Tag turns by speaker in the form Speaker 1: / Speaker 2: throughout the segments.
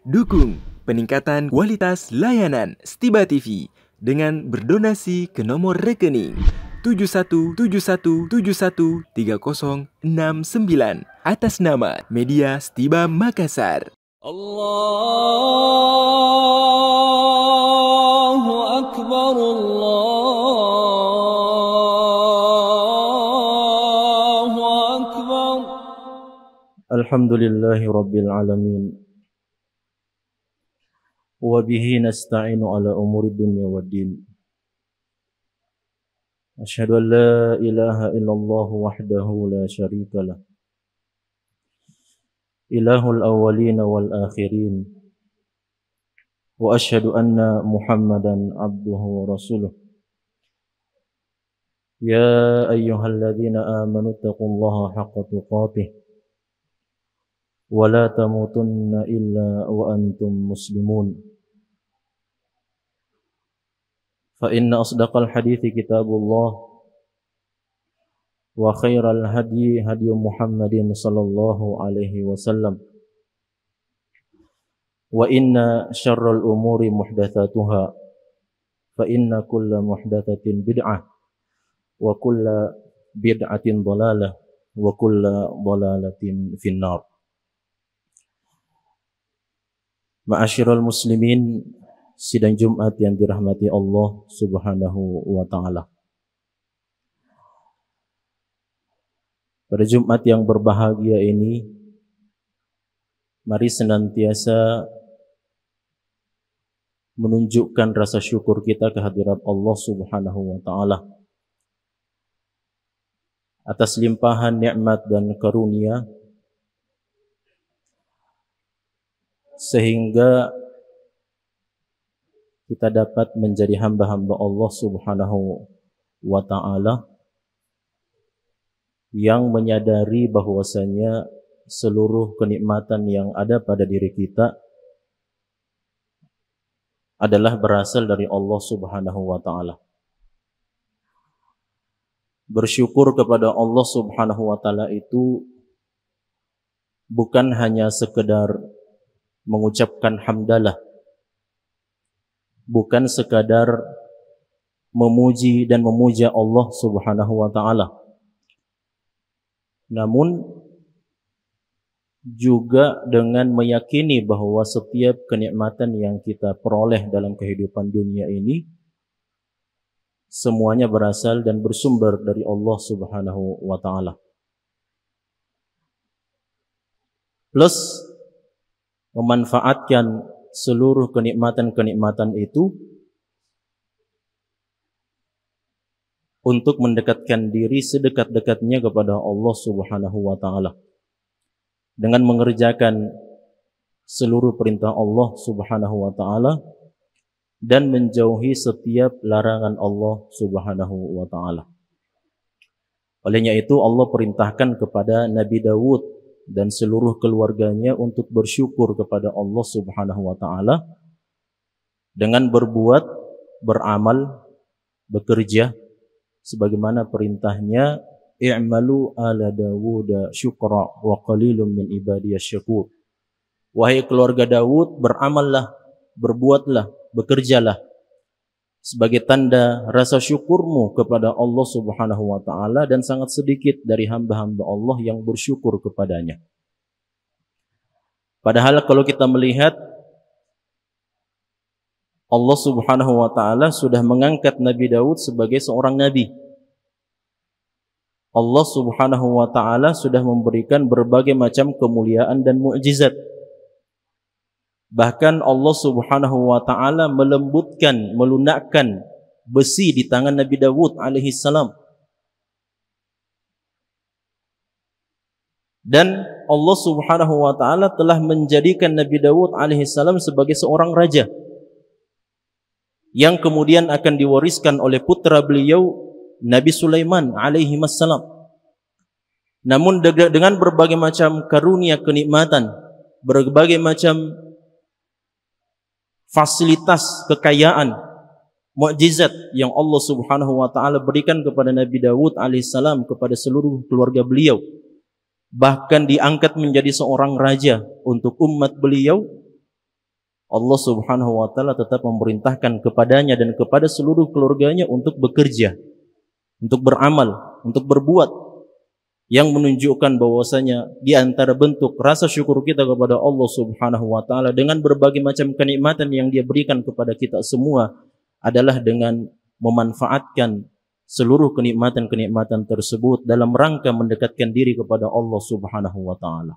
Speaker 1: Dukung peningkatan kualitas layanan Stiba TV dengan berdonasi ke nomor rekening 7171713069 atas nama Media Stiba Makassar.
Speaker 2: Allahu Akbar, Allahu Akbar.
Speaker 3: Alhamdulillahi Rabbil Alamin. Wa bihi nasta'inu ala umuri dunya waddin. Asyhadu an la ilaha illallah wahdahu la syarika lah. Ilahul awwalin wal akhirin. Wa asyhadu anna Muhammadan abduhu wa rasuluh. Ya ayyuhalladzina amanu taqullaha haqqa tuqatih wa la tamutunna illa wa antum muslimun. Fa inna asdaqal hadithi kitabullah wa khairal hadyi hadyu Muhammadin sallallahu alaihi wasallam wa inna syarral umuri muhdatsatuha fa inna kulla muhdatsatin bid'ah wa kulla bid'atin dhalalah wa kulla dhalalatin finnar. Ma'asyiral muslimin, sidang Jumat yang dirahmati Allah Subhanahu wa ta'ala. Pada Jumat yang berbahagia ini, mari senantiasa menunjukkan rasa syukur kita kehadirat Allah Subhanahu wa ta'ala atas limpahan nikmat dan karunia, sehingga kita dapat menjadi hamba-hamba Allah Subhanahu wa ta'ala yang menyadari bahwasanya seluruh kenikmatan yang ada pada diri kita adalah berasal dari Allah Subhanahu wa ta'ala. Bersyukur kepada Allah Subhanahu wa ta'ala itu bukan hanya sekedar mengucapkan hamdalah, bukan sekadar memuji dan memuja Allah Subhanahu wa ta'ala, namun juga dengan meyakini bahwa setiap kenikmatan yang kita peroleh dalam kehidupan dunia ini semuanya berasal dan bersumber dari Allah Subhanahu wa ta'ala. Plus memanfaatkan seluruh kenikmatan-kenikmatan itu untuk mendekatkan diri sedekat-dekatnya kepada Allah Subhanahu wa ta'ala dengan mengerjakan seluruh perintah Allah Subhanahu wa ta'ala dan menjauhi setiap larangan Allah Subhanahu wa ta'ala. Olehnya itu Allah perintahkan kepada Nabi Daud dan seluruh keluarganya untuk bersyukur kepada Allah Subhanahu wa ta'ala dengan berbuat, beramal, bekerja sebagaimana perintahnya, i'malu ala Dawuda syukra wa qalilum min ibadiyas syakur. Wahai keluarga Daud, beramallah, berbuatlah, bekerjalah sebagai tanda rasa syukurmu kepada Allah Subhanahu wa ta'ala, dan sangat sedikit dari hamba-hamba Allah yang bersyukur kepadanya. Padahal kalau kita melihat, Allah Subhanahu wa ta'ala sudah mengangkat Nabi Daud sebagai seorang nabi. Allah Subhanahu wa ta'ala sudah memberikan berbagai macam kemuliaan dan mukjizat. Bahkan Allah Subhanahu wa ta'ala melembutkan, melunakkan besi di tangan Nabi Dawud alaihi salam. Dan Allah Subhanahu wa ta'ala telah menjadikan Nabi Dawud alaihi salam sebagai seorang raja yang kemudian akan diwariskan oleh putra beliau Nabi Sulaiman alaihi salam. Namun dengan berbagai macam karunia kenikmatan, berbagai macam fasilitas kekayaan, mukjizat yang Allah Subhanahu wa ta'ala berikan kepada Nabi Dawud alaihissalam, kepada seluruh keluarga beliau, bahkan diangkat menjadi seorang raja untuk umat beliau, Allah Subhanahu wa taala tetap memerintahkan kepadanya dan kepada seluruh keluarganya untuk bekerja, untuk beramal, untuk berbuat, yang menunjukkan bahwasanya di antara bentuk rasa syukur kita kepada Allah Subhanahu wa taala dengan berbagai macam kenikmatan yang Dia berikan kepada kita semua adalah dengan memanfaatkan seluruh kenikmatan-kenikmatan tersebut dalam rangka mendekatkan diri kepada Allah Subhanahu wa taala.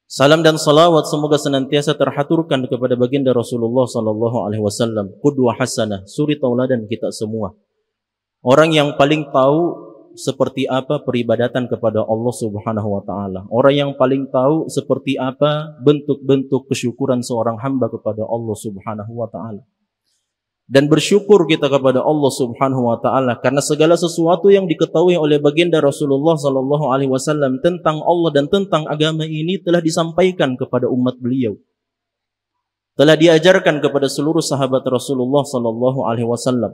Speaker 3: Salam dan salawat semoga senantiasa terhaturkan kepada baginda Rasulullah sallallahu alaihi wasallam, qudwah hasanah, suri tauladan kita semua. Orang yang paling tahu seperti apa peribadatan kepada Allah Subhanahu wa taala. Orang yang paling tahu seperti apa bentuk-bentuk kesyukuran seorang hamba kepada Allah Subhanahu wa taala. Dan bersyukur kita kepada Allah Subhanahu wa taala karena segala sesuatu yang diketahui oleh baginda Rasulullah sallallahu alaihi wasallam tentang Allah dan tentang agama ini telah disampaikan kepada umat beliau. Telah diajarkan kepada seluruh sahabat Rasulullah sallallahu alaihi wasallam.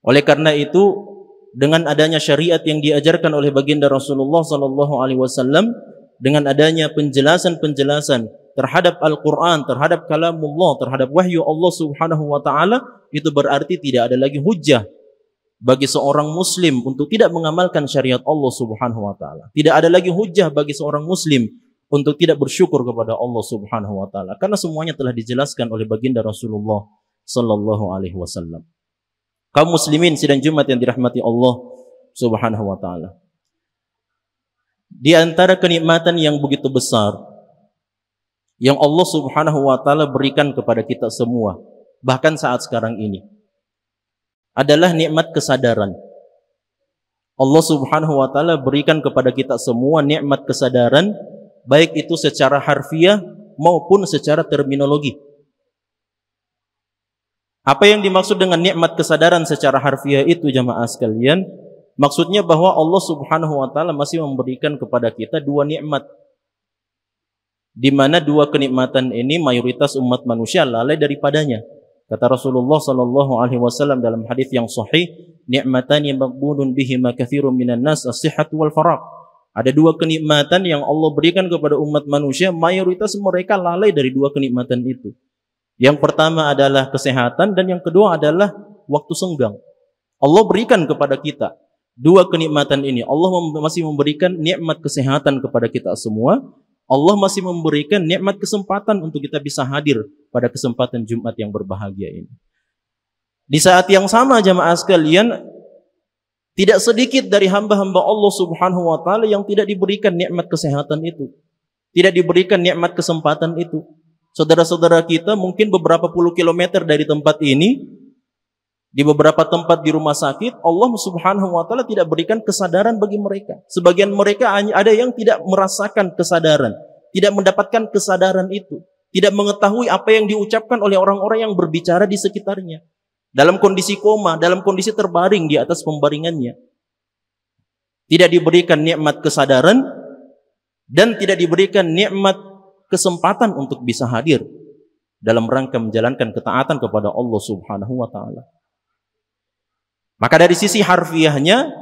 Speaker 3: Oleh karena itu, dengan adanya syariat yang diajarkan oleh baginda Rasulullah sallallahu alaihi wasallam, dengan adanya penjelasan-penjelasan terhadap Al-Quran, terhadap kalamullah, terhadap wahyu Allah Subhanahu wa ta'ala, itu berarti tidak ada lagi hujjah bagi seorang muslim untuk tidak mengamalkan syariat Allah Subhanahu wa ta'ala. Tidak ada lagi hujjah bagi seorang muslim untuk tidak bersyukur kepada Allah Subhanahu wa ta'ala, karena semuanya telah dijelaskan oleh baginda Rasulullah sallallahu alaihi wasallam. Kaum muslimin sidang Jumat yang dirahmati Allah Subhanahu wa ta'ala, di antara kenikmatan yang begitu besar yang Allah Subhanahu wa ta'ala berikan kepada kita semua, bahkan saat sekarang ini, adalah nikmat kesadaran. Allah Subhanahu wa ta'ala berikan kepada kita semua nikmat kesadaran, baik itu secara harfiah maupun secara terminologi. Apa yang dimaksud dengan nikmat kesadaran secara harfiah itu, jamaah sekalian? Maksudnya bahwa Allah Subhanahu wa ta'ala masih memberikan kepada kita dua nikmat, di mana dua kenikmatan ini mayoritas umat manusia lalai daripadanya. Kata Rasulullah sallallahu alaihi wasallam dalam hadis yang sahih, ni'matani maghbunun bihima katsirun minan nas as-sihhatu wal faragh. Ada dua kenikmatan yang Allah berikan kepada umat manusia, mayoritas mereka lalai dari dua kenikmatan itu. Yang pertama adalah kesehatan dan yang kedua adalah waktu senggang. Allah berikan kepada kita dua kenikmatan ini. Allah masih memberikan nikmat kesehatan kepada kita semua. Allah masih memberikan nikmat kesempatan untuk kita bisa hadir pada kesempatan Jumat yang berbahagia ini. Di saat yang sama, jamaah sekalian, tidak sedikit dari hamba-hamba Allah Subhanahu wa ta'ala yang tidak diberikan nikmat kesehatan itu, tidak diberikan nikmat kesempatan itu. Saudara-saudara kita mungkin beberapa puluh kilometer dari tempat ini, di beberapa tempat di rumah sakit, Allah Subhanahu wa ta'ala tidak berikan kesadaran bagi mereka. Sebagian mereka ada yang tidak merasakan kesadaran, tidak mendapatkan kesadaran itu, tidak mengetahui apa yang diucapkan oleh orang-orang yang berbicara di sekitarnya. Dalam kondisi koma, dalam kondisi terbaring di atas pembaringannya. Tidak diberikan nikmat kesadaran dan tidak diberikan nikmat kesempatan untuk bisa hadir dalam rangka menjalankan ketaatan kepada Allah Subhanahu wa ta'ala. Maka dari sisi harfiahnya,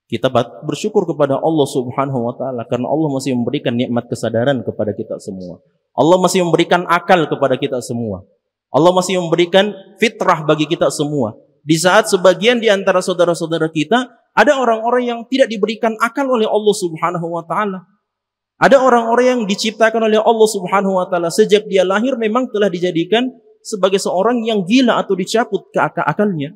Speaker 3: kita bersyukur kepada Allah Subhanahu wa ta'ala karena Allah masih memberikan nikmat kesadaran kepada kita semua. Allah masih memberikan akal kepada kita semua. Allah masih memberikan fitrah bagi kita semua. Di saat sebagian di antara saudara-saudara kita, ada orang-orang yang tidak diberikan akal oleh Allah Subhanahu wa ta'ala. Ada orang-orang yang diciptakan oleh Allah Subhanahu wa ta'ala sejak dia lahir memang telah dijadikan sebagai seorang yang gila atau dicabut ke akalnya.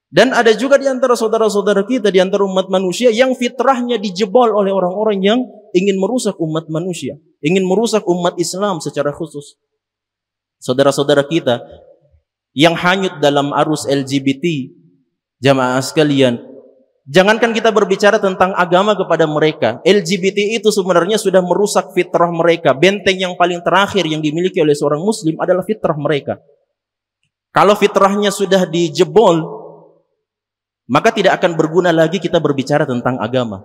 Speaker 3: Dan ada juga di antara saudara-saudara kita, di antara umat manusia yang fitrahnya dijebol oleh orang-orang yang ingin merusak umat manusia, ingin merusak umat Islam secara khusus. Saudara-saudara kita yang hanyut dalam arus LGBT, jamaah sekalian, jangankan kita berbicara tentang agama kepada mereka, LGBT itu sebenarnya sudah merusak fitrah mereka. Benteng yang paling terakhir yang dimiliki oleh seorang muslim adalah fitrah mereka. Kalau fitrahnya sudah dijebol, maka tidak akan berguna lagi kita berbicara tentang agama.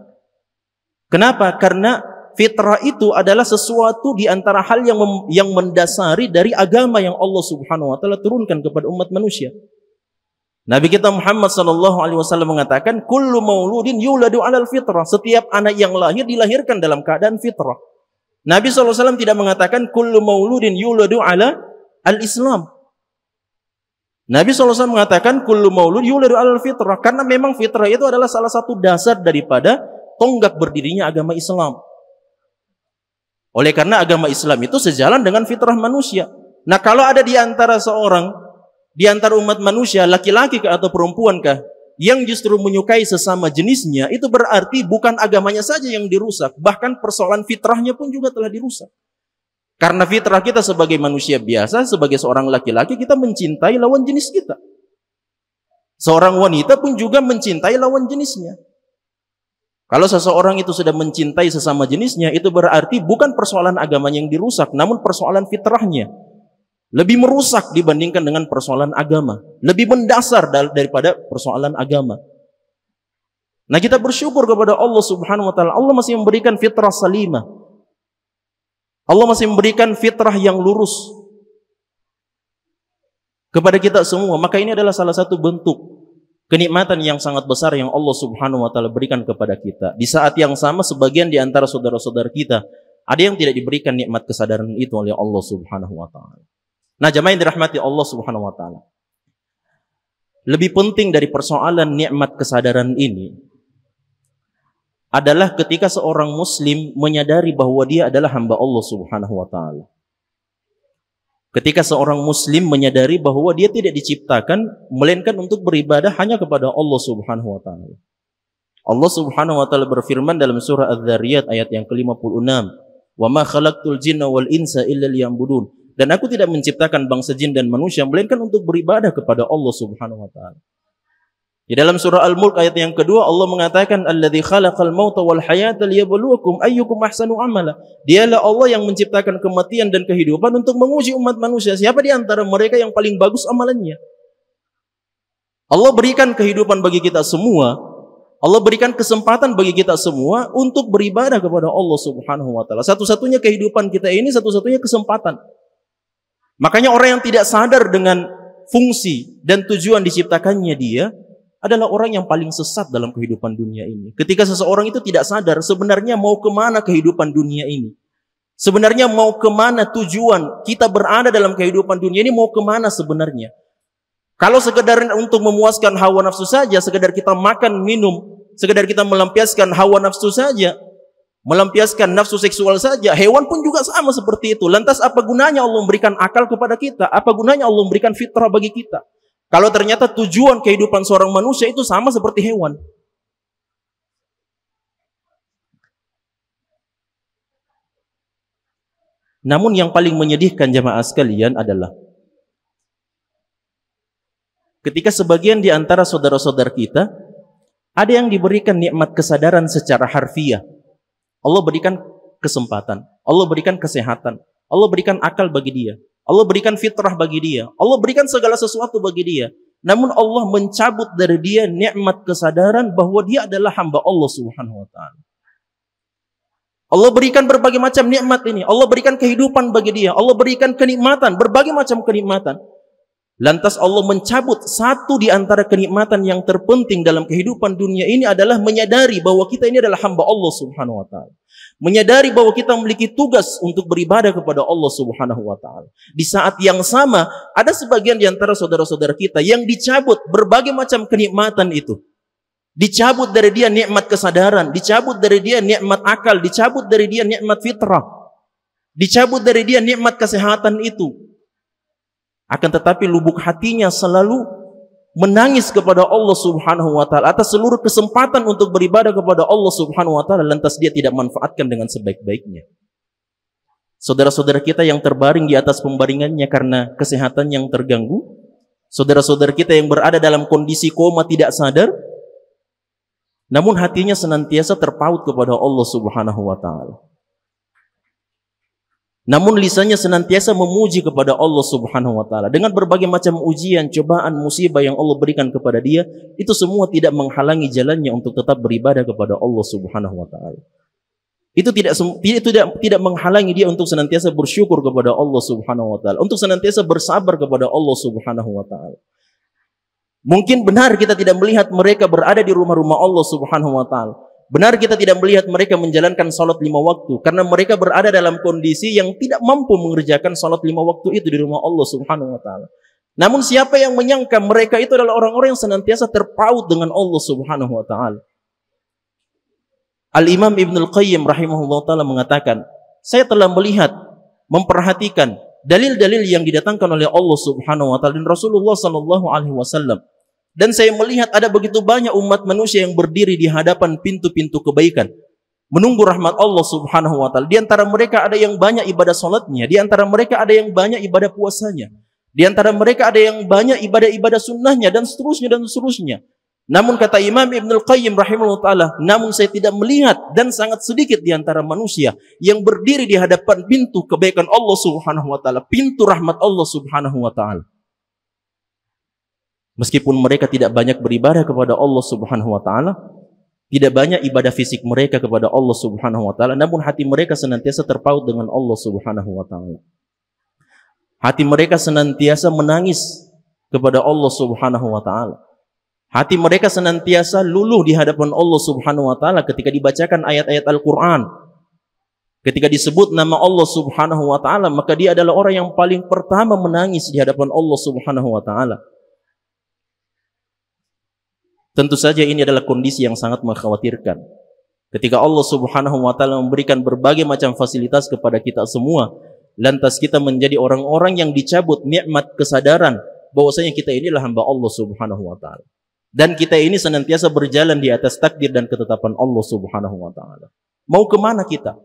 Speaker 3: Kenapa? Karena fitrah itu adalah sesuatu di antara hal yang mendasari dari agama yang Allah Subhanahu wa ta'ala turunkan kepada umat manusia. Nabi kita Muhammad sallallahu alaihi wasallam mengatakan, kullu mauludin yuladu 'alal fitrah. Setiap anak yang lahir dilahirkan dalam keadaan fitrah. Nabi SAW tidak mengatakan kullu mauludin yuladu ala al-Islam. Nabi SAW mengatakan kullu maulud yuladu ala al-fitrah, karena memang fitrah itu adalah salah satu dasar daripada tonggak berdirinya agama Islam. Oleh karena agama Islam itu sejalan dengan fitrah manusia. Nah, kalau ada di antara di antara umat manusia, laki-laki atau perempuan yang justru menyukai sesama jenisnya, itu berarti bukan agamanya saja yang dirusak, bahkan persoalan fitrahnya pun juga telah dirusak. Karena fitrah kita sebagai manusia biasa, sebagai seorang laki-laki, kita mencintai lawan jenis kita. Seorang wanita pun juga mencintai lawan jenisnya. Kalau seseorang itu sudah mencintai sesama jenisnya, itu berarti bukan persoalan agamanya yang dirusak, namun persoalan fitrahnya. Lebih merusak dibandingkan dengan persoalan agama. Lebih mendasar daripada persoalan agama. Nah, kita bersyukur kepada Allah Subhanahu wa taala. Allah masih memberikan fitrah salimah. Allah masih memberikan fitrah yang lurus kepada kita semua. Maka ini adalah salah satu bentuk kenikmatan yang sangat besar yang Allah Subhanahu wa taala berikan kepada kita. Di saat yang sama, sebagian di antara saudara-saudara kita ada yang tidak diberikan nikmat kesadaran itu oleh Allah Subhanahu wa taala. Nah, jamaah yang dirahmati Allah Subhanahu wa taala, lebih penting dari persoalan nikmat kesadaran ini adalah ketika seorang muslim menyadari bahwa dia adalah hamba Allah Subhanahu wa taala. Ketika seorang muslim menyadari bahwa dia tidak diciptakan melainkan untuk beribadah hanya kepada Allah Subhanahu wa taala. Allah Subhanahu wa taala berfirman dalam surah Az-Zariyat ayat yang ke-56, "Wa ma khalaqtul jinna wal insa illa liya'budun." Dan aku tidak menciptakan bangsa jin dan manusia melainkan untuk beribadah kepada Allah Subhanahu wa taala. Di dalam surah Al-Mulk ayat yang kedua, Allah mengatakan alladzi khalaqal mauta wal hayata liyabluwakum ayyukum ahsanu amala. Dialah Allah yang menciptakan kematian dan kehidupan untuk menguji umat manusia, siapa di antara mereka yang paling bagus amalannya. Allah berikan kehidupan bagi kita semua. Allah berikan kesempatan bagi kita semua untuk beribadah kepada Allah Subhanahu wa taala. Satu-satunya kehidupan kita ini, satu-satunya kesempatan. Makanya orang yang tidak sadar dengan fungsi dan tujuan diciptakannya dia adalah orang yang paling sesat dalam kehidupan dunia ini. Ketika seseorang itu tidak sadar sebenarnya mau kemana kehidupan dunia ini, sebenarnya mau kemana tujuan kita berada dalam kehidupan dunia ini, mau kemana sebenarnya. Kalau sekedar untuk memuaskan hawa nafsu saja, sekedar kita makan, minum, sekedar kita melampiaskan hawa nafsu saja, melampiaskan nafsu seksual saja, hewan pun juga sama seperti itu. Lantas apa gunanya Allah memberikan akal kepada kita? Apa gunanya Allah memberikan fitrah bagi kita? Kalau ternyata tujuan kehidupan seorang manusia itu sama seperti hewan. Namun yang paling menyedihkan jamaah sekalian adalah ketika sebagian di antara saudara-saudara kita ada yang diberikan nikmat kesadaran secara harfiah. Allah berikan kesempatan, Allah berikan kesehatan, Allah berikan akal bagi dia, Allah berikan fitrah bagi dia, Allah berikan segala sesuatu bagi dia. Namun Allah mencabut dari dia nikmat kesadaran bahwa dia adalah hamba Allah Subhanahu wa taala. Allah berikan berbagai macam nikmat ini, Allah berikan kehidupan bagi dia, Allah berikan kenikmatan, berbagai macam kenikmatan. Lantas Allah mencabut satu di antara kenikmatan yang terpenting dalam kehidupan dunia ini adalah menyadari bahwa kita ini adalah hamba Allah Subhanahu wa taala. Menyadari bahwa kita memiliki tugas untuk beribadah kepada Allah Subhanahu wa taala. Di saat yang sama, ada sebagian di antara saudara-saudara kita yang dicabut berbagai macam kenikmatan itu. Dicabut dari dia nikmat kesadaran, dicabut dari dia nikmat akal, dicabut dari dia nikmat fitrah. Dicabut dari dia nikmat kesehatan itu. Akan tetapi lubuk hatinya selalu menangis kepada Allah Subhanahu wa taala atas seluruh kesempatan untuk beribadah kepada Allah Subhanahu wa taala, lantas dia tidak manfaatkan dengan sebaik-baiknya. Saudara-saudara kita yang terbaring di atas pembaringannya karena kesehatan yang terganggu, saudara-saudara kita yang berada dalam kondisi koma tidak sadar, namun hatinya senantiasa terpaut kepada Allah Subhanahu wa taala. Namun lisannya senantiasa memuji kepada Allah Subhanahu wa taala. Dengan berbagai macam ujian, cobaan, musibah yang Allah berikan kepada dia, itu semua tidak menghalangi jalannya untuk tetap beribadah kepada Allah Subhanahu wa taala. Itu tidak menghalangi dia untuk senantiasa bersyukur kepada Allah Subhanahu wa taala, untuk senantiasa bersabar kepada Allah Subhanahu wa taala. Mungkin benar kita tidak melihat mereka berada di rumah-rumah Allah Subhanahu wa taala. Benar kita tidak melihat mereka menjalankan salat 5 waktu karena mereka berada dalam kondisi yang tidak mampu mengerjakan salat 5 waktu itu di rumah Allah Subhanahu wa taala. Namun siapa yang menyangka mereka itu adalah orang-orang yang senantiasa terpaut dengan Allah Subhanahu wa taala. Al-Imam Ibnul Qayyim rahimahullah taala mengatakan, saya telah melihat, memperhatikan dalil-dalil yang didatangkan oleh Allah Subhanahu wa taala dan Rasulullah sallallahu alaihi wasallam. Dan saya melihat ada begitu banyak umat manusia yang berdiri di hadapan pintu-pintu kebaikan, menunggu rahmat Allah Subhanahu wa taala. Di antara mereka ada yang banyak ibadah salatnya, di antara mereka ada yang banyak ibadah puasanya, di antara mereka ada yang banyak ibadah-ibadah sunnahnya dan seterusnya dan seterusnya. Namun kata Imam Ibnul Qayyim rahimahullah ta'ala, namun saya tidak melihat dan sangat sedikit di antara manusia yang berdiri di hadapan pintu kebaikan Allah Subhanahu wa ta'ala, pintu rahmat Allah Subhanahu wa ta'ala. Meskipun mereka tidak banyak beribadah kepada Allah Subhanahu wa ta'ala, tidak banyak ibadah fisik mereka kepada Allah Subhanahu wa ta'ala, namun hati mereka senantiasa terpaut dengan Allah Subhanahu wa ta'ala. Hati mereka senantiasa menangis kepada Allah Subhanahu wa ta'ala. Hati mereka senantiasa luluh di hadapan Allah Subhanahu wa taala ketika dibacakan ayat-ayat Al-Qur'an. Ketika disebut nama Allah Subhanahu wa taala, maka dia adalah orang yang paling pertama menangis di hadapan Allah Subhanahu wa taala. Tentu saja ini adalah kondisi yang sangat mengkhawatirkan. Ketika Allah Subhanahu wa taala memberikan berbagai macam fasilitas kepada kita semua, lantas kita menjadi orang-orang yang dicabut nikmat kesadaran bahwasanya kita inilah hamba Allah Subhanahu wa taala. Dan kita ini senantiasa berjalan di atas takdir dan ketetapan Allah Subhanahu wa ta'ala. Mau kemana kita?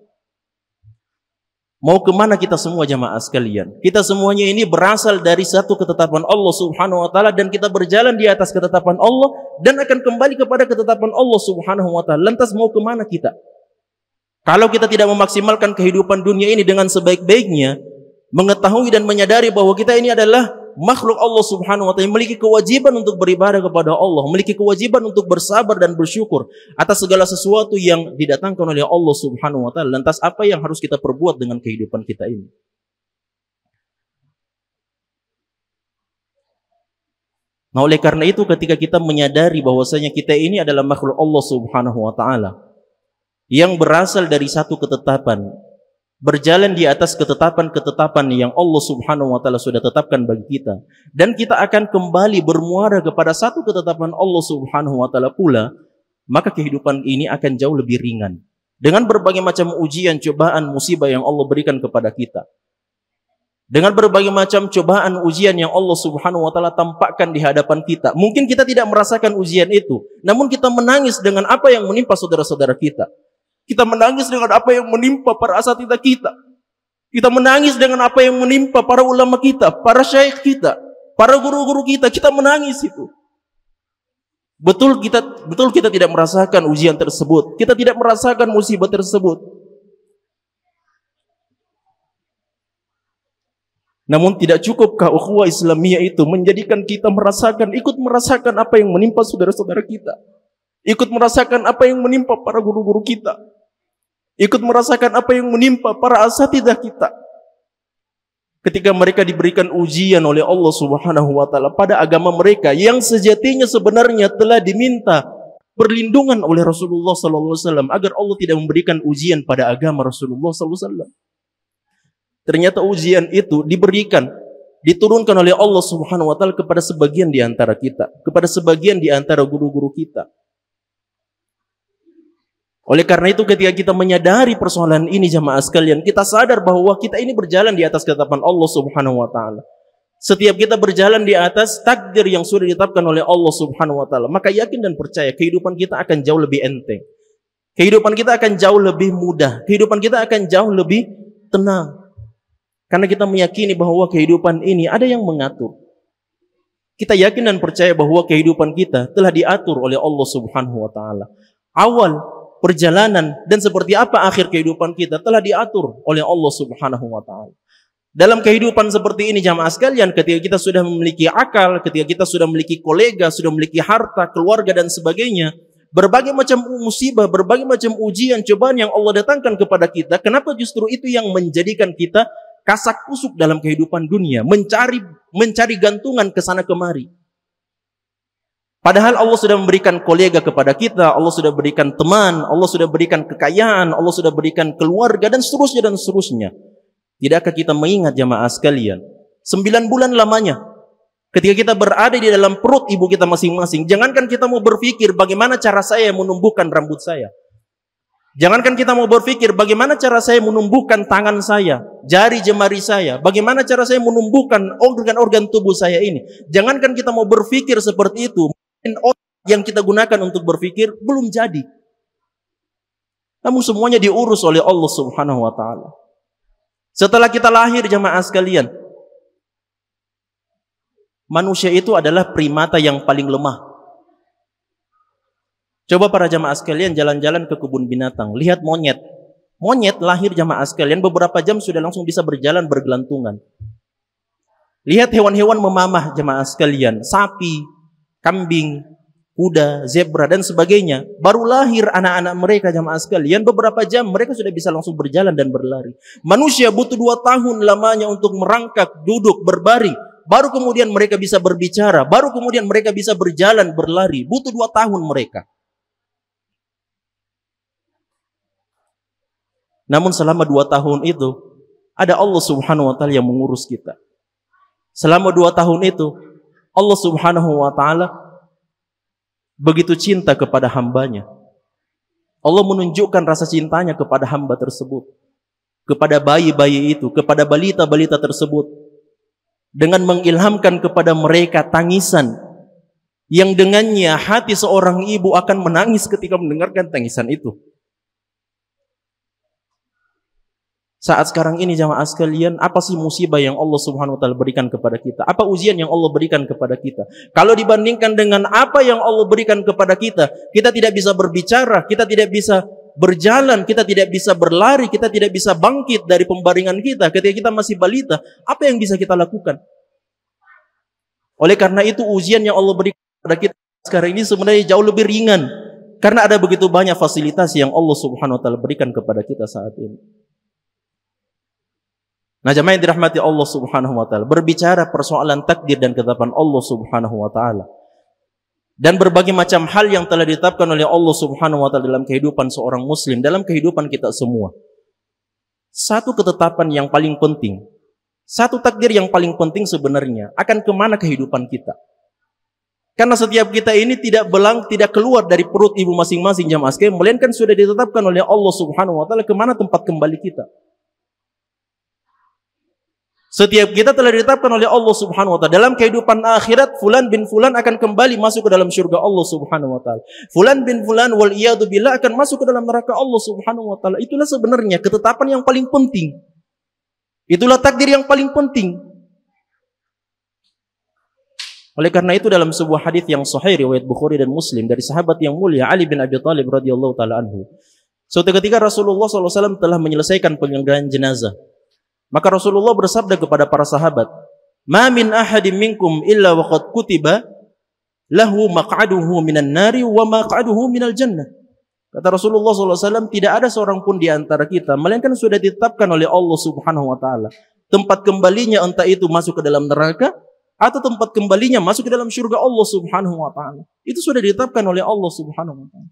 Speaker 3: Mau kemana kita semua jamaah sekalian? Kita semuanya ini berasal dari satu ketetapan Allah Subhanahu wa ta'ala, dan kita berjalan di atas ketetapan Allah dan akan kembali kepada ketetapan Allah Subhanahu wa ta'ala. Lantas mau kemana kita? Kalau kita tidak memaksimalkan kehidupan dunia ini dengan sebaik-baiknya, mengetahui dan menyadari bahwa kita ini adalah makhluk Allah Subhanahu wa ta'ala, memiliki kewajiban untuk beribadah kepada Allah, memiliki kewajiban untuk bersabar dan bersyukur atas segala sesuatu yang didatangkan oleh Allah Subhanahu wa ta'ala. Lantas apa yang harus kita perbuat dengan kehidupan kita ini? Nah, oleh karena itu ketika kita menyadari bahwasanya kita ini adalah makhluk Allah Subhanahu wa ta'ala yang berasal dari satu ketetapan, berjalan di atas ketetapan-ketetapan yang Allah Subhanahu wa ta'ala sudah tetapkan bagi kita, dan kita akan kembali bermuara kepada satu ketetapan Allah Subhanahu wa ta'ala pula, maka kehidupan ini akan jauh lebih ringan dengan berbagai macam ujian, cobaan, musibah yang Allah berikan kepada kita, dengan berbagai macam cobaan, ujian yang Allah Subhanahu wa ta'ala tampakkan di hadapan kita. Mungkin kita tidak merasakan ujian itu, namun kita menangis dengan apa yang menimpa saudara-saudara kita. Kita menangis dengan apa yang menimpa para asatidzah kita. Kita menangis dengan apa yang menimpa para ulama kita, para syaikh kita, para guru-guru kita. Kita menangis itu. Betul kita tidak merasakan ujian tersebut. Kita tidak merasakan musibah tersebut. Namun tidak cukupkah ukhuwah Islamiyah itu menjadikan kita ikut merasakan apa yang menimpa saudara-saudara kita, ikut merasakan apa yang menimpa para guru-guru kita, ikut merasakan apa yang menimpa para asatidzah kita ketika mereka diberikan ujian oleh Allah Subhanahu wa ta'ala pada agama mereka yang sejatinya sebenarnya telah diminta perlindungan oleh Rasulullah sallallahu alaihi wasallam agar Allah tidak memberikan ujian pada agama Rasulullah sallallahu alaihi wasallam. Ternyata ujian itu diturunkan oleh Allah Subhanahu wa ta'ala kepada sebagian di antara kita, kepada sebagian di antara guru-guru kita. Oleh karena itu ketika kita menyadari persoalan ini jamaah sekalian, kita sadar bahwa kita ini berjalan di atas ketetapan Allah Subhanahu wa ta'ala. Setiap kita berjalan di atas takdir yang sudah ditetapkan oleh Allah Subhanahu wa ta'ala, maka yakin dan percaya kehidupan kita akan jauh lebih enteng. Kehidupan kita akan jauh lebih mudah. Kehidupan kita akan jauh lebih tenang. Karena kita meyakini bahwa kehidupan ini ada yang mengatur. Kita yakin dan percaya bahwa kehidupan kita telah diatur oleh Allah Subhanahu wa ta'ala. Awal perjalanan dan seperti apa akhir kehidupan kita telah diatur oleh Allah Subhanahu wa ta'ala. Dalam kehidupan seperti ini jamaah sekalian, ketika kita sudah memiliki akal, ketika kita sudah memiliki kolega, sudah memiliki harta, keluarga dan sebagainya, berbagai macam musibah, berbagai macam ujian, cobaan yang Allah datangkan kepada kita, kenapa justru itu yang menjadikan kita kasak kusuk dalam kehidupan dunia, mencari gantungan ke sana kemari? Padahal Allah sudah memberikan kolega kepada kita, Allah sudah berikan teman, Allah sudah berikan kekayaan, Allah sudah berikan keluarga dan seterusnya dan seterusnya. Tidakkah kita mengingat jamaah sekalian, 9 bulan lamanya ketika kita berada di dalam perut ibu kita masing-masing, jangankan kita mau berpikir bagaimana cara saya menumbuhkan rambut saya. Jangankan kita mau berpikir bagaimana cara saya menumbuhkan tangan saya, jari jemari saya, bagaimana cara saya menumbuhkan organ-organ tubuh saya ini. Jangankan kita mau berpikir seperti itu, yang kita gunakan untuk berpikir belum jadi. Namun semuanya diurus oleh Allah Subhanahu wa taala. Setelah kita lahir jamaah sekalian, manusia itu adalah primata yang paling lemah. Coba para jamaah sekalian jalan-jalan ke kebun binatang, lihat monyet. Monyet lahir jamaah sekalian beberapa jam sudah langsung bisa berjalan bergelantungan. Lihat hewan-hewan memamah jamaah sekalian, sapi, kambing, kuda, zebra dan sebagainya. Baru lahir anak-anak mereka jamaah sekalian, beberapa jam mereka sudah bisa langsung berjalan dan berlari. Manusia butuh 2 tahun lamanya untuk merangkak, duduk, berbaring. Baru kemudian mereka bisa berbicara, baru kemudian mereka bisa berjalan, berlari. Butuh 2 tahun mereka. Namun selama 2 tahun itu, ada Allah Subhanahu wa ta'ala yang mengurus kita. Selama 2 tahun itu, Allah Subhanahu wa ta'ala begitu cinta kepada hambanya. Allah menunjukkan rasa cintanya kepada hamba tersebut, kepada bayi-bayi itu, kepada balita-balita tersebut, dengan mengilhamkan kepada mereka tangisan yang dengannya hati seorang ibu akan menangis ketika mendengarkan tangisan itu. Saat sekarang ini jamaah sekalian, apa sih musibah yang Allah Subhanahu wa taala berikan kepada kita? Apa ujian yang Allah berikan kepada kita? Kalau dibandingkan dengan apa yang Allah berikan kepada kita, kita tidak bisa berbicara, kita tidak bisa berjalan, kita tidak bisa berlari, kita tidak bisa bangkit dari pembaringan kita ketika kita masih balita. Apa yang bisa kita lakukan? Oleh karena itu ujian yang Allah berikan kepada kita sekarang ini sebenarnya jauh lebih ringan, karena ada begitu banyak fasilitas yang Allah Subhanahu wa taala berikan kepada kita saat ini. Nah, jamaah yang dirahmati Allah Subhanahu wa taala, berbicara persoalan takdir dan ketetapan Allah Subhanahu wa taala dan berbagai macam hal yang telah ditetapkan oleh Allah Subhanahu wa taala dalam kehidupan seorang muslim, dalam kehidupan kita semua. Satu ketetapan yang paling penting, satu takdir yang paling penting sebenarnya akan kemana kehidupan kita. Karena setiap kita ini tidak keluar dari perut ibu masing-masing jamaah sekalian, melainkan sudah ditetapkan oleh Allah Subhanahu wa taala kemana tempat kembali kita. Setiap kita telah ditetapkan oleh Allah Subhanahu wa taala dalam kehidupan akhirat, fulan bin fulan akan kembali masuk ke dalam surga Allah Subhanahu wa taala. Fulan bin fulan wal iyadu billah akan masuk ke dalam neraka Allah Subhanahu wa taala. Itulah sebenarnya ketetapan yang paling penting. Itulah takdir yang paling penting. Oleh karena itu dalam sebuah hadis yang sahih riwayat Bukhari dan Muslim dari sahabat yang mulia Ali bin Abi Thalib radhiyallahu taala anhu. Suatu ketika Rasulullah SAW telah menyelesaikan penyelenggaraan jenazah. Maka Rasulullah bersabda kepada para sahabat, "Ma min ahadin minkum illa waqad kutiba lahu maq'aduhu minan nari wa maq'aduhu minal jannah." Kata Rasulullah SAW, tidak ada seorang pun di antara kita melainkan sudah ditetapkan oleh Allah Subhanahu wa taala tempat kembalinya, entah itu masuk ke dalam neraka atau tempat kembalinya masuk ke dalam surga Allah Subhanahu wa taala. Itu sudah ditetapkan oleh Allah Subhanahu wa taala.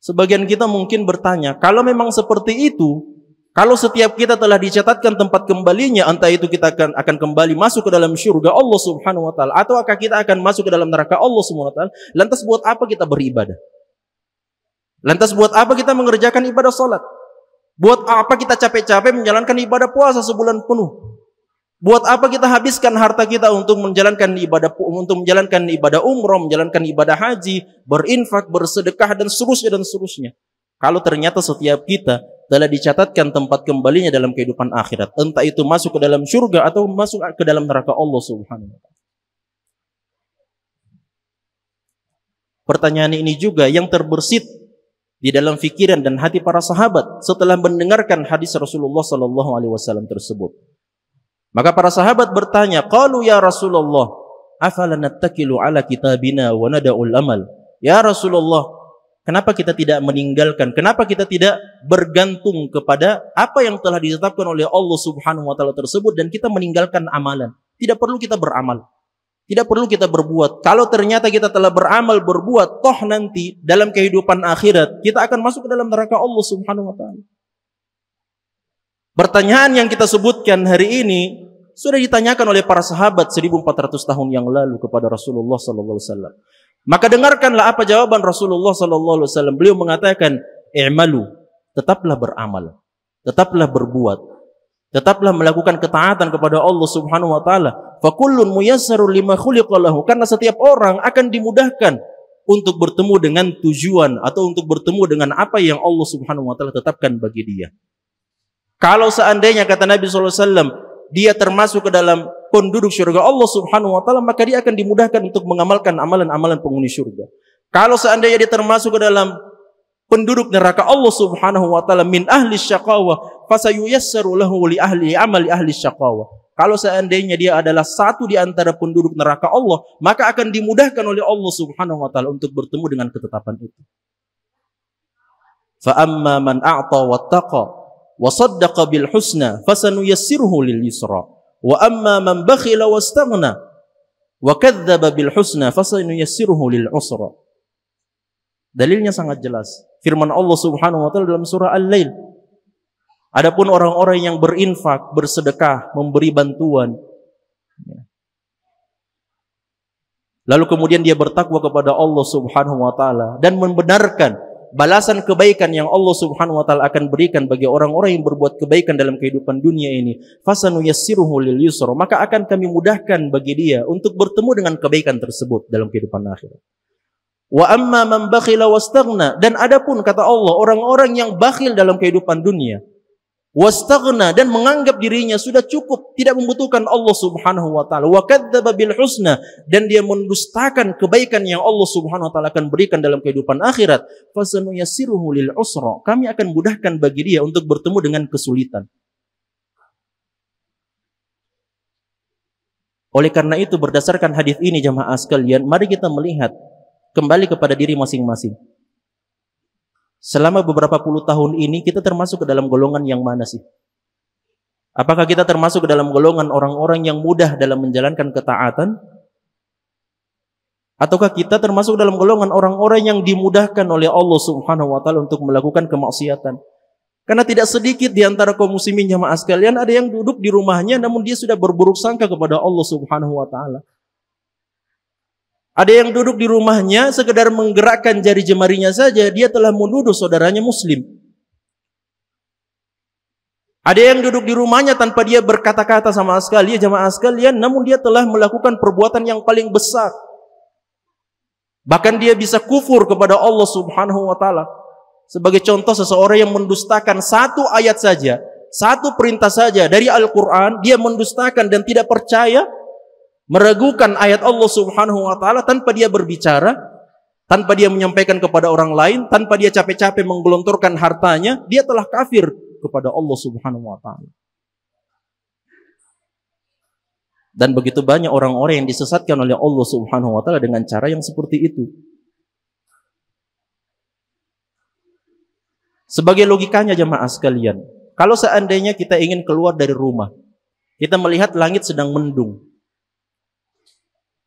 Speaker 3: Sebagian kita mungkin bertanya, kalau memang seperti itu, kalau setiap kita telah dicatatkan tempat kembalinya, entah itu kita akan kembali masuk ke dalam surga Allah Subhanahu wa taala ataukah kita akan masuk ke dalam neraka Allah Subhanahu wa taala, lantas buat apa kita beribadah? Lantas buat apa kita mengerjakan ibadah salat? Buat apa kita capek-capek menjalankan ibadah puasa sebulan penuh? Buat apa kita habiskan harta kita untuk menjalankan ibadah umrah, menjalankan ibadah haji, berinfak, bersedekah dan seterusnya. Kalau ternyata setiap kita telah dicatatkan tempat kembalinya dalam kehidupan akhirat, entah itu masuk ke dalam surga atau masuk ke dalam neraka Allah Subhanahu wa taala. Pertanyaan ini juga yang terbersit di dalam fikiran dan hati para sahabat setelah mendengarkan hadis Rasulullah sallallahu alaihi wasallam tersebut. Maka para sahabat bertanya, qalu ya Rasulullah, afala nattakilu ala kitabina wa nada'ul amal? Ya Rasulullah, kenapa kita tidak meninggalkan, kenapa kita tidak bergantung kepada apa yang telah ditetapkan oleh Allah Subhanahu wa taala tersebut dan kita meninggalkan amalan? Tidak perlu kita beramal. Tidak perlu kita berbuat. Kalau ternyata kita telah beramal, berbuat, toh nanti dalam kehidupan akhirat kita akan masuk ke dalam neraka Allah Subhanahu wa taala. Pertanyaan yang kita sebutkan hari ini sudah ditanyakan oleh para sahabat 1400 tahun yang lalu kepada Rasulullah sallallahu alaihi wasallam. Maka dengarkanlah apa jawaban Rasulullah sallallahu alaihi wasallam. Beliau mengatakan, "I'malu," tetaplah beramal, tetaplah berbuat, tetaplah melakukan ketaatan kepada Allah Subhanahu wa taala. Fa kullun muyassarun lima khuliqa lahu, karena setiap orang akan dimudahkan untuk bertemu dengan tujuan atau untuk bertemu dengan apa yang Allah Subhanahu wa taala tetapkan bagi dia. Kalau seandainya kata Nabi sallallahu alaihi wasallam dia termasuk ke dalam penduduk surga Allah Subhanahu wa taala, maka dia akan dimudahkan untuk mengamalkan amalan-amalan penghuni surga. Kalau seandainya dia termasuk ke dalam penduduk neraka Allah Subhanahu wa taala, min ahli syaqawah fasayuyassaru lahu li ahli amali ahli syaqawah. Kalau seandainya dia adalah satu di antara penduduk neraka Allah, maka akan dimudahkan oleh Allah Subhanahu wa taala untuk bertemu dengan ketetapan itu. Fa amma man a'ta wattaqa wa saddaqa bil husna fasanuyassiruhu lil yusra wa amma man bakhila wastaghna wa kadzdzaba bil husna fasanuyassiruhu lil usra. Dalilnya sangat jelas. Firman Allah Subhanahu wa taala dalam surah Al-Lail. Adapun orang-orang yang berinfak, bersedekah, memberi bantuan, lalu kemudian dia bertakwa kepada Allah Subhanahu wa taala dan membenarkan balasan kebaikan yang Allah Subhanahu wa taala akan berikan bagi orang-orang yang berbuat kebaikan dalam kehidupan dunia ini, fasanuyassiruhu lil yusra, maka akan kami mudahkan bagi dia untuk bertemu dengan kebaikan tersebut dalam kehidupan akhirat. Wa amma man bakhila wastaghna, dan adapun kata Allah orang-orang yang bakhil dalam kehidupan dunia, wastaghna, dan menganggap dirinya sudah cukup, tidak membutuhkan Allah Subhanahu wa taala, wa kadzdzaba bil husna, dan dia mendustakan kebaikan yang Allah Subhanahu wa taala akan berikan dalam kehidupan akhirat, fasanuyassiruhu lil usra, kami akan mudahkan bagi dia untuk bertemu dengan kesulitan. Oleh karena itu, berdasarkan hadis ini jamaah sekalian, mari kita melihat kembali kepada diri masing-masing. Selama beberapa puluh tahun ini kita termasuk ke dalam golongan yang mana sih? Apakah kita termasuk ke dalam golongan orang-orang yang mudah dalam menjalankan ketaatan? Ataukah kita termasuk dalam golongan orang-orang yang dimudahkan oleh Allah Subhanahu wa taala untuk melakukan kemaksiatan? Karena tidak sedikit di antara kaum muslimin jamaah sekalian ada yang duduk di rumahnya namun dia sudah berburuk sangka kepada Allah Subhanahu wa taala. Ada yang duduk di rumahnya sekedar menggerakkan jari jemarinya saja dia telah menuduh saudaranya muslim. Ada yang duduk di rumahnya tanpa dia berkata-kata sama sekali, jamaah sekalian, namun dia telah melakukan perbuatan yang paling besar. Bahkan dia bisa kufur kepada Allah Subhanahu wa taala. Sebagai contoh, seseorang yang mendustakan satu ayat saja, satu perintah saja dari Al-Quran, dia mendustakan dan tidak percaya, meragukan ayat Allah Subhanahu wa taala tanpa dia berbicara, tanpa dia menyampaikan kepada orang lain, tanpa dia capek-capek menggelontorkan hartanya, dia telah kafir kepada Allah Subhanahu wa taala. Dan begitu banyak orang-orang yang disesatkan oleh Allah Subhanahu wa taala dengan cara yang seperti itu. Sebagai logikanya jamaah sekalian, kalau seandainya kita ingin keluar dari rumah, kita melihat langit sedang mendung.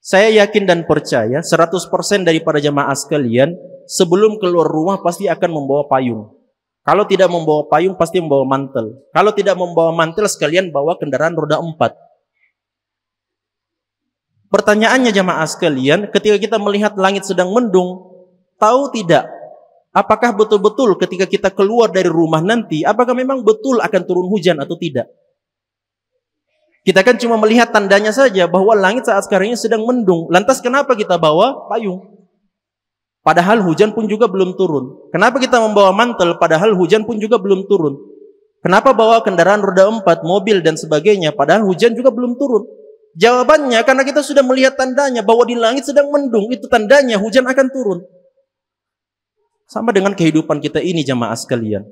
Speaker 3: Saya yakin dan percaya 100% daripada jamaah sekalian sebelum keluar rumah pasti akan membawa payung. Kalau tidak membawa payung pasti membawa mantel. Kalau tidak membawa mantel sekalian bawa kendaraan roda 4. Pertanyaannya jamaah sekalian, ketika kita melihat langit sedang mendung, tahu tidak apakah betul-betul ketika kita keluar dari rumah nanti apakah memang betul akan turun hujan atau tidak? Kita kan cuma melihat tandanya saja bahwa langit saat sekarang ini sedang mendung. Lantas kenapa kita bawa payung? Padahal hujan pun juga belum turun. Kenapa kita membawa mantel padahal hujan pun juga belum turun? Kenapa bawa kendaraan roda 4, mobil dan sebagainya padahal hujan juga belum turun? Jawabannya karena kita sudah melihat tandanya bahwa di langit sedang mendung, itu tandanya hujan akan turun. Sama dengan kehidupan kita ini jamaah sekalian.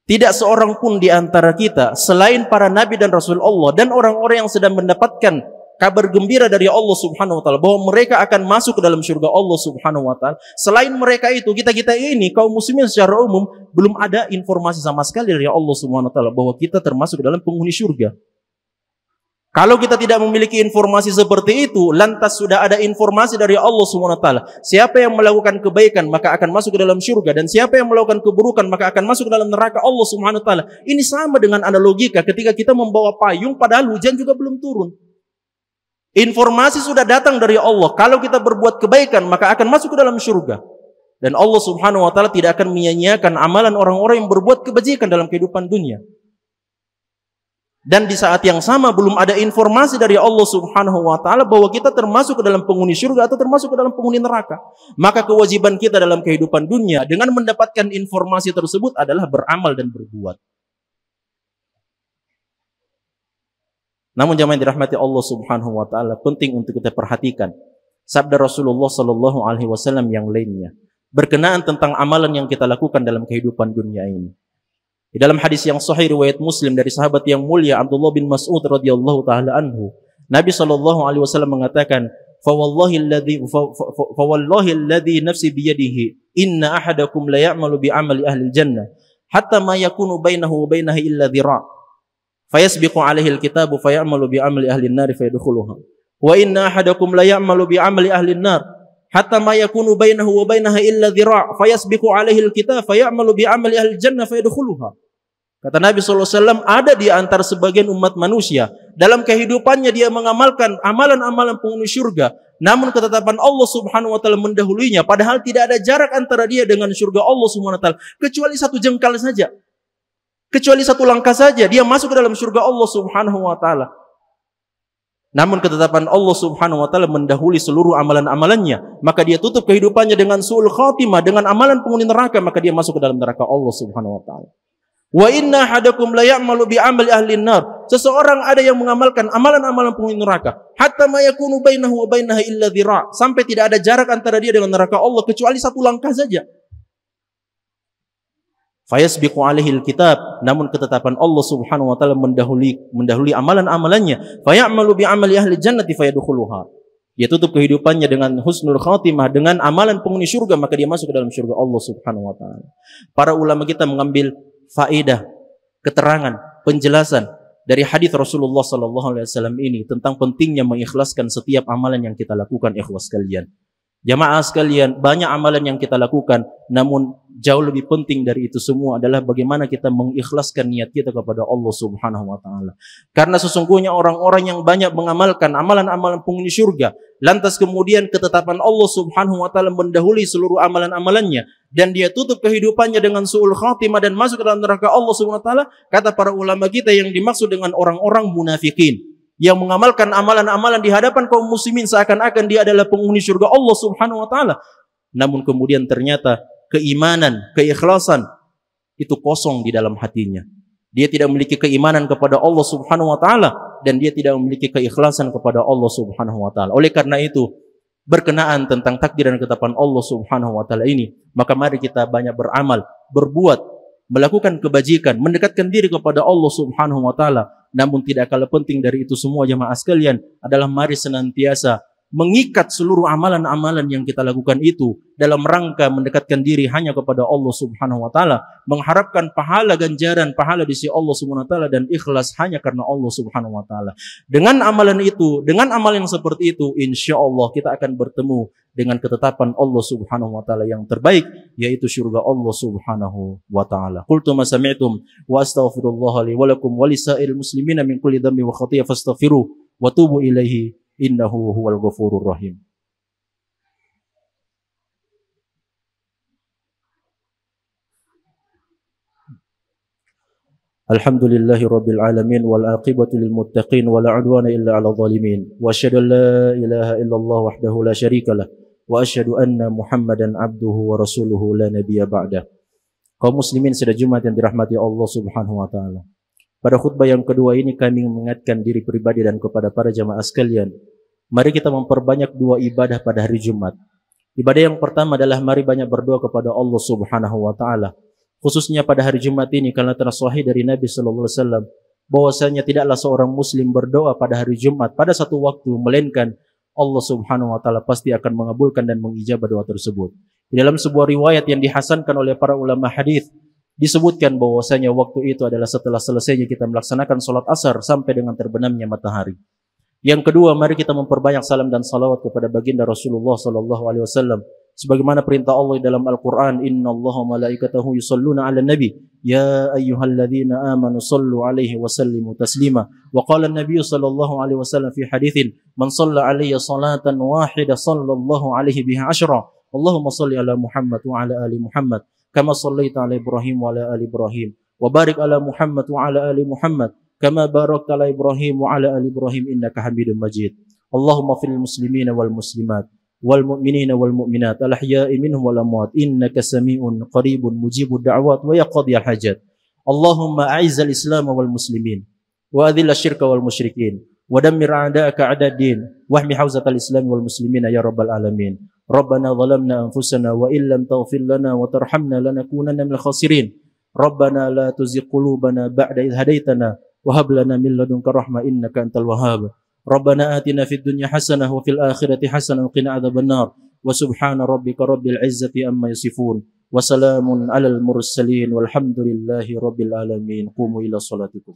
Speaker 3: Tidak seorang pun di antara kita selain para nabi dan rasul Allah dan orang-orang yang sedang mendapatkan kabar gembira dari Allah Subhanahu wa taala bahwa mereka akan masuk ke dalam surga Allah Subhanahu wa taala. Selain mereka itu, kita ini kaum muslimin secara umum belum ada informasi sama sekali dari Allah Subhanahu wa taala bahwa kita termasuk dalam penghuni surga. Kalau kita tidak memiliki informasi seperti itu, lantas sudah ada informasi dari Allah Subhanahu wa taala. Siapa yang melakukan kebaikan maka akan masuk ke dalam surga, dan siapa yang melakukan keburukan maka akan masuk ke dalam neraka Allah Subhanahu wa taala. Ini sama dengan analogika ketika kita membawa payung padahal hujan juga belum turun. Informasi sudah datang dari Allah. Kalau kita berbuat kebaikan maka akan masuk ke dalam surga. Dan Allah Subhanahu wa taala tidak akan menyia-nyiakan amalan orang-orang yang berbuat kebajikan dalam kehidupan dunia. Dan di saat yang sama belum ada informasi dari Allah Subhanahu wa taala bahwa kita termasuk ke dalam penghuni surga atau termasuk ke dalam penghuni neraka. Maka kewajiban kita dalam kehidupan dunia dengan mendapatkan informasi tersebut adalah beramal dan berbuat. Namun jemaah yang dirahmati Allah Subhanahu wa taala, penting untuk kita perhatikan sabda Rasulullah sallallahu alaihi wasallam yang lainnya berkenaan tentang amalan yang kita lakukan dalam kehidupan dunia ini. Di dalam hadis yang sahih riwayat Muslim dari sahabat yang mulia Abdullah bin Mas'ud radhiyallahu taala anhu, Nabi sallallahu alaihi wasallam mengatakan, "Fa wallahi alladhi nafsi bi yadihi, inna ahadakum la ya'malu bi amali ahli al-jannah, hatta ma yakunu bainahu wa bainaha illa dhira', fayasbiqu alaihi al-kitabu fayamalu bi amali ahli an-nar fayadkhuluha. Wa inna ahadakum la ya'malu bi amali ahli an-nar, hatta ma yakunu bainahu wa bainaha illa dhira', fayasbiqu alaihi al-kitab fayamalu bi amali ahli al-jannah fayadkhuluha." Kata Nabi SAW, ada di antara sebagian umat manusia dalam kehidupannya dia mengamalkan amalan-amalan penghuni surga, namun ketetapan Allah Subhanahu wa taala mendahuluinya, padahal tidak ada jarak antara dia dengan surga Allah Subhanahu wa taala kecuali satu jengkal saja. Kecuali satu langkah saja dia masuk ke dalam surga Allah Subhanahu wa taala. Namun ketetapan Allah Subhanahu wa taala mendahului seluruh amalan-amalannya, maka dia tutup kehidupannya dengan su'ul khatimah, dengan amalan penghuni neraka, maka dia masuk ke dalam neraka Allah Subhanahu wa taala. Wa inna hadakum la ya'malu bi amali ahli nar. Seseorang ada yang mengamalkan amalan-amalan penghuni neraka, hatta ma yakunu bainahu wa bainaha illa dhira', sampai tidak ada jarak antara dia dengan neraka Allah kecuali satu langkah saja. Fayasbiqu alaihi alkitab, namun ketetapan Allah Subhanahu wa taala mendahului amalan-amalannya. Fayamalu bi amali ahli jannati fayadkhuluha. Dia tutup kehidupannya dengan husnul khatimah, dengan amalan penghuni surga, maka dia masuk ke dalam surga Allah Subhanahu wa taala. Para ulama kita mengambil faedah, keterangan, penjelasan dari hadis Rasulullah sallallahu alaihi wasallam ini tentang pentingnya mengikhlaskan setiap amalan yang kita lakukan, ikhwas sekalian. Jamaah sekalian, banyak amalan yang kita lakukan, namun jauh lebih penting dari itu semua adalah bagaimana kita mengikhlaskan niat kita kepada Allah Subhanahu wa taala. Karena sesungguhnya orang-orang yang banyak mengamalkan amalan-amalan penghuni surga, lantas kemudian ketetapan Allah Subhanahu wa taala mendahului seluruh amalan-amalannya dan dia tutup kehidupannya dengan su'ul khatimah dan masuk ke dalam neraka Allah Subhanahu wa taala, kata para ulama kita yang dimaksud dengan orang-orang munafikin yang mengamalkan amalan-amalan di hadapan kaum muslimin seakan-akan dia adalah penghuni surga Allah Subhanahu wa taala. Namun kemudian ternyata keimanan, keikhlasan itu kosong di dalam hatinya. Dia tidak memiliki keimanan kepada Allah Subhanahu wa taala dan dia tidak memiliki keikhlasan kepada Allah Subhanahu wa taala. Oleh karena itu, berkenaan tentang takdir dan ketetapan Allah Subhanahu wa taala ini, maka mari kita banyak beramal, berbuat, melakukan kebajikan, mendekatkan diri kepada Allah Subhanahu wa taala. Namun tidak kalah penting dari itu semua jemaah sekalian adalah mari senantiasa mengikat seluruh amalan-amalan yang kita lakukan itu dalam rangka mendekatkan diri hanya kepada Allah Subhanahu wa taala, mengharapkan pahala ganjaran, pahala di sisi Allah Subhanahu wa taala dan ikhlas hanya karena Allah Subhanahu wa taala. Dengan amalan itu, dengan amal yang seperti itu, insyaallah kita akan bertemu dengan ketetapan Allah Subhanahu wa taala yang terbaik, yaitu surga Allah Subhanahu wa taala. Qultu ma sami'tum wa astaghfirullah li wa lakum wa lisairil muslimina min kulli dhanbin wa khati'ah fastaghfiruh wa tubu ilaihi innahu huwal ghafurur rahim. Alhamdulillahi rabbil alamin wal aqibatu lil muttaqin wala udwana illa 'alal zalimin. Wa asyhadu an la ilaha illallah wahdahu la syarikalah wa asyhadu anna Muhammadan abduhu wa rasuluhu la nabiyya ba'dah. Kaum muslimin pada Jumat yang dirahmati Allah Subhanahu wa taala. Pada khutbah yang kedua ini kami mengingatkan diri pribadi dan kepada para jamaah sekalian, mari kita memperbanyak dua ibadah pada hari Jumat. Ibadah yang pertama adalah mari banyak berdoa kepada Allah Subhanahu wa taala. Khususnya pada hari Jumat ini karena telah sahih dari Nabi sallallahu alaihi wasallam bahwasanya tidaklah seorang muslim berdoa pada hari Jumat pada satu waktu melainkan Allah Subhanahu wa taala pasti akan mengabulkan dan mengijabah doa tersebut. Di dalam sebuah riwayat yang dihasankan oleh para ulama hadis, disebutkan bahwasanya waktu itu adalah setelah selesainya kita melaksanakan sholat asar sampai dengan terbenamnya matahari. Yang kedua, mari kita memperbanyak salam dan salawat kepada baginda Rasulullah sallallahu alaihi wasallam sebagaimana perintah Allah dalam Al-Qur'an, innallaha wa malaikatahu yusholluna 'alan nabi ya ayyuhalladzina amanu shallu 'alaihi wa sallimu taslima. Wa qala an-nabiy sallallahu alaihi wasallam fi haditsin, man shalla 'alayya salatan wahidah sallallahu 'alaihi biha 'ashra. Allahumma shalli 'ala Muhammad wa 'ala ali Muhammad kama shallaita 'ala Ibrahim wa 'ala ali Ibrahim wa barik 'ala Muhammad wa 'ala ali Muhammad kama barakta 'ala Ibrahim wa 'ala ali Ibrahim innaka Hamidum Majid. Allahumma fil muslimina wal muslimat wal mu'minina wal mu'minat al ahya'i minhum wal amwat innaka sami'un qaribun mujibud da'wat wa yaqdi al hajat. Allahumma a'izzal islam wal muslimin wa adhil asyirka wal musyrikin wa dammir a'da'aka a'dad-din wahmi hauzatal islam wal muslimina ya rabbal alamin. Rabbana zalamna anfusana wa illam taghfir lana wa tarhamna lanakunanna minal khasirin. Rabbana la tuzigh qulubana ba'da idh hadaitana وهب لنا من لدنك رحمة إنك أنت الوهاب. ربنا آتنا في الدنيا حسنة وفي الآخرة حسنة وقنا عذاب النار. وسبحان ربك رب العزة أما يصفون وسلام على المرسلين والحمد لله رب العالمين. قوموا إلى صلاتكم.